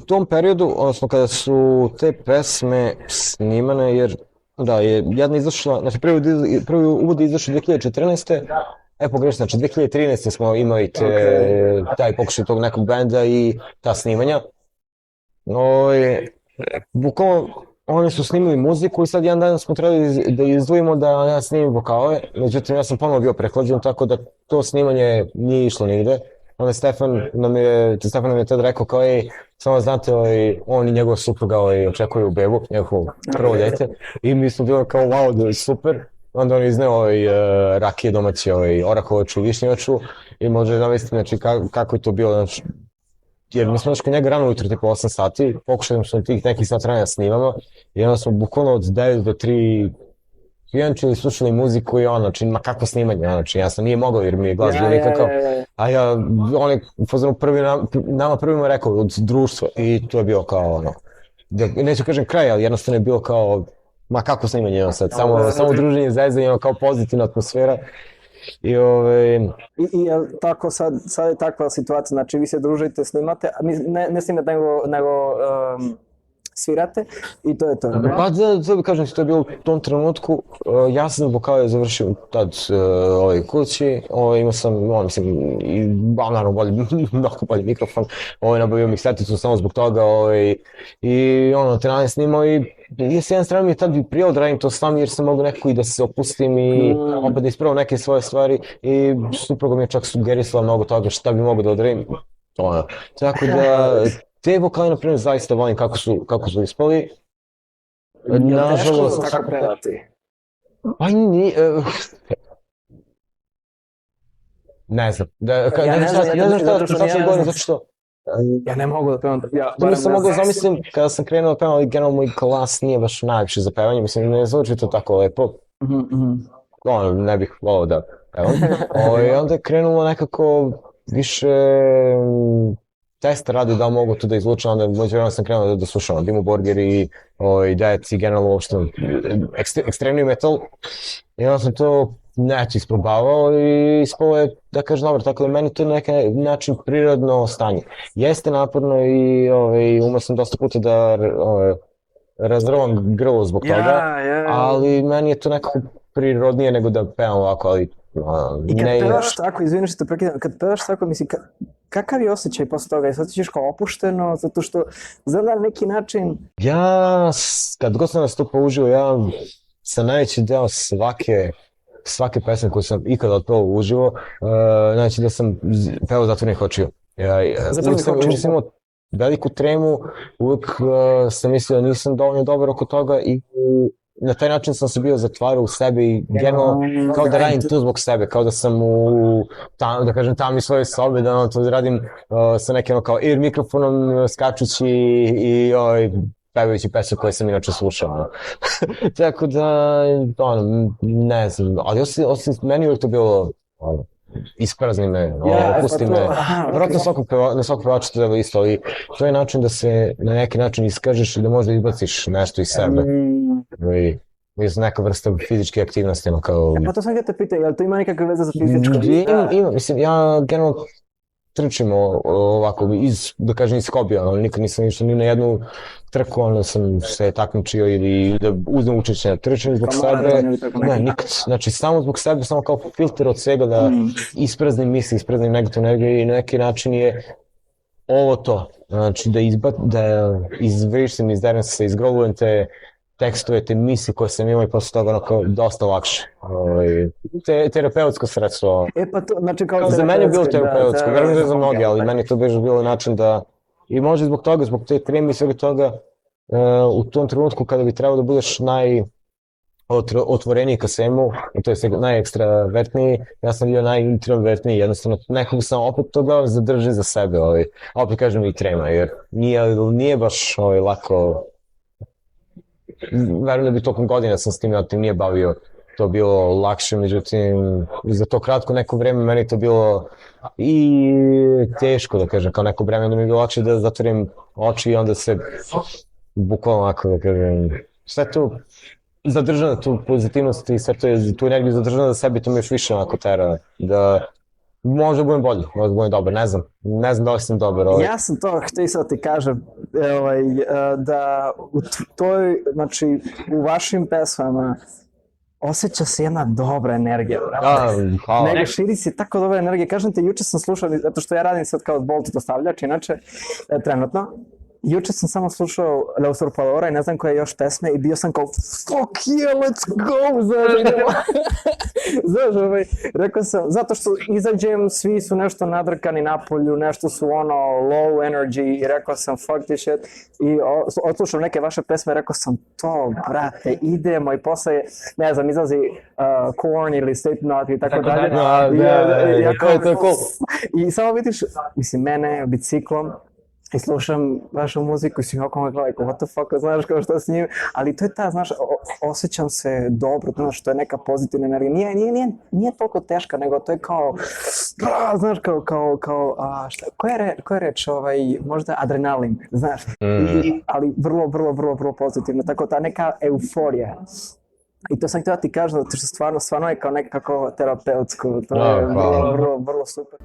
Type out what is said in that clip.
tom periodu, odnosno kada su te pesme snimane, jer da, je jedna izašla, znači prvi uvod je izašao 2014. Pogrešno, znači 2013. smo imali taj pokušaj tog nekog benda i ta snimanja. Bukvalno, oni su snimili muziku i sad jedan dan smo trebali da izdvojimo da ja snimim vokale, međutim ja sam ponovo bio prehlađen, tako da to snimanje nije išlo nigde. Onda Stefan nam je tada rekao kao, samo znate, on i njegova supruga očekuju bebu, njegovo prvo dete, i mi smo bili kao, wow, da je super. Onda on izneo rakije domaće, orahovaču, višnjevaču, i može zamisliti, znači, kako je to bilo, znači, jer mi smo kod njega rano ujutro, tipa 8 sati, pokušali smo tih nekih sat vremena snimamo, i onda smo bukvalno od 9 do 3 pijančili, slušali muziku i znači, ma kakvo snimanje, znači, ja sam nije mogao jer mi je glas bio nikakav, a ja, on je nama prvima rekao od društva, i to je bilo kao, neću kažem kraj, ali jednostavno je bilo kao, ma kako snimanje sad, samo druženje, zezanje, kao pozitivna atmosfera. I tako sad je takva situacija, znači vi se družite, snimate, ne snimate nego svirate i to je to. Pa da kažem ti, to je bilo u tom trenutku, ja sam vokale završio tad kući, imao sam, naravno mnogo bolji mikrofon, nabavio mikseticu samo zbog toga i trenanje snimao i s jedne strane mi je tad bi prijelo da radim to sam jer sam mogu nekako i da se opustim i opet da ispravam neke svoje stvari i supruga mi je čak sugerisala mnogo toga šta bi mogu da odradim. Tako da te vokale, na primjer, zaista volim kako su ispali. Nažalost, tako pevati? Pa nije... Ne znam. Ja ne znam šta ću govorim, zato što... Ja ne mogu da pevam. To nisam mogao zamislim kada sam krenuo da pevam, ali generalno moj glas nije baš najljepši za pevanje, mislim, ne zvuči to tako lepo. Ne bih volao da pevam. I onda je krenulo nekako više... testa radi da mogu to da izlučam, onda među vremena sam krenuo da slušam Dimmu Borgir i Death i generalno uopšte ekstremni metal. I onda sam to isprobavao i ispalo je, da kažem, dobro, tako da meni to je na neki način prirodno stanje. Jeste naporno i umeo sam dosta puta da razrvam grlo zbog toga, ali meni je to nekako prirodnije nego da pevam ovako, ali... I kad pevaš tako, izvini što te prekidam, kad pevaš tako, mislim, kakav je osjećaj posle toga? Se osjećaš kao opušteno, zato što znam da na neki način... Ja, kad god sam nastupao uživo, ja sam najveći deo svake pesme koju sam ikada otpevao uživo, znači da sam pevao zatvorenih očiju. Uvijek sam imao veliku tremu, uvijek sam mislio da nisam dovoljno dobar oko toga i na taj način sam se bio zatvarao u sebi i generalno kao da radim tu zbog sebe, kao da sam da kažem, tamo iz svoje sobe, da to radim sa nekim kao ear mikrofonom, skačući i pevajući pesme koje sam inače slušao. Tako da, ne znam, ali osim meni uvijek to bilo isprazni me, opusti me. Vjerojatno na svakog pevača to je isto, ali to je način da se na neki način iskažeš i da možda izbaciš nešto iz sebe. I neka vrsta fizičke aktivnosti. Pa to sam ga te pitao, jel to ima nekakve veze za fizičko? Ima, mislim, ja generalno trčim ovako, da kažem, iz hobija, ali nikad nisam išao ni na jednu trku, onda sam se takmičio ili da uzmem učešće na trčanju zbog sebe, ne, nikad, znači samo zbog sebe, samo kao filter od svega da ispraznim misli, ispraznim negativnu energiju i na neki način je ovo to, znači da izvrištim, izderem se, izgrolujem te tekstove, te misli koje sam imao i posle toga onako dosta lakše. Terapeutsko sredstvo. Pa to, znači kao za mene je bilo terapeutsko, verujem da je za mnogi, ali meni je to bilo način da, i možda zbog toga, zbog te treme i svega toga, u tom trenutku kada bi trebao da budeš najotvoreniji ka svemu, to je najekstravertniji, ja sam bio najintrovertniji, jednostavno nekog sam opet to gledam zadržim za sebe, a opet kažem i trema, jer nije baš lako. Verujem da bi tokom godina sam s tim nije bavio, to bilo lakše, međutim za to kratko neko vreme meni to bilo i teško, da kažem, kao neko vreme, onda mi je bilo lakše da zatvorim oči i onda se bukvalno onako, da kažem, sve to zadržano, tu pozitivnost i sve to je tu energiju zadržano za sebi, to mi još više onako tera Možda budem bolji, možda budem dobar, ne znam da li sam dobar. Ja sam to htio sad ti kažem, da znači, u vašim pesmama osjeća se jedna dobra energija, brate. Hvala. Nego širi se tako dobra energija. Kažem ti, juče sam slušao, zato što ja radim sad kao Bolt dostavljač, inače, trenutno. Juče sam samo slušao La Usurpadora i ne znam koje još pesme i bio sam kao fuck yeah, let's go, znaš, rekao sam, zato što izađem, svi su nešto nadrkani napolju, nešto su ono low energy i rekao sam fuck this shit i odslušao neke vaše pesme, rekao sam to, brate, idemo i posle, ne znam, izlazi Korn ili Slipknot i tako dalje. To je cool. I samo vidiš, mislim, mene biciklom, i slušam vašu muziku i svi okolo gledaju, what the fuck, znaš kao što s njim, ali to je ta, znaš, osjećam se dobro, znaš, to je neka pozitivna energija, nije toliko teška, nego to je kao, znaš, koja je reč, možda adrenalin, znaš, ali vrlo pozitivno, tako ta neka euforija. I to sam htio da ti kažem, zato što stvarno je kao nekako terapeutsko, to je vrlo super.